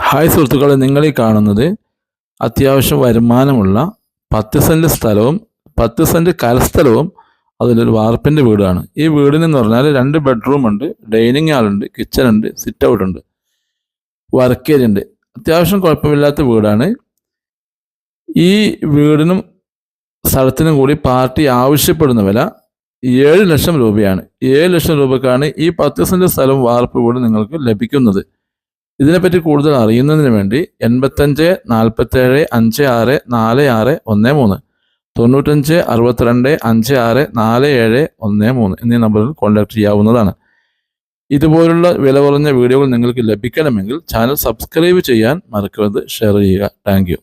Hi സുഹൃത്തുക്കളെ, നിങ്ങൾ ഈ കാണുന്നത് അത്യാവശ്യം വരുമാനമുള്ള 10 സെൻറ്റ് സ്ഥലവും 10 സെൻറ്റ് കരസ്ഥലവും അതിലൊരു വാർപ്പിൻ്റെ വീടാണ്. ഈ വീടിനെന്ന് പറഞ്ഞാൽ 2 ബെഡ്റൂം ഉണ്ട്, ഡൈനിങ് ഹാളുണ്ട്, കിച്ചൺ ഉണ്ട്, സിറ്റ് ഔട്ട് ഉണ്ട്, വർക്ക് ഏരിയ ഉണ്ട്. അത്യാവശ്യം കുഴപ്പമില്ലാത്ത വീടാണ്. ഈ വീടിനും സ്ഥലത്തിനും കൂടി പാർട്ടി ആവശ്യപ്പെടുന്ന വില 7 ലക്ഷം രൂപയാണ്. 7 ലക്ഷം രൂപക്കാണ് ഈ 10 സെൻറ്റ് സ്ഥലവും വാർപ്പ് വീട് നിങ്ങൾക്ക് ലഭിക്കുന്നത്. ഇതിനെപ്പറ്റി കൂടുതൽ അറിയുന്നതിന് വേണ്ടി 85 47 56 46 13 95 62 56 47 13 എന്നീ നമ്പറിൽ കോൺടാക്ട് ചെയ്യാവുന്നതാണ്. ഇതുപോലുള്ള വില കുറഞ്ഞ വീഡിയോകൾ നിങ്ങൾക്ക് ലഭിക്കണമെങ്കിൽ ചാനൽ സബ്സ്ക്രൈബ് ചെയ്യാൻ മറക്കരുത്, ഷെയർ ചെയ്യുക. Thank you.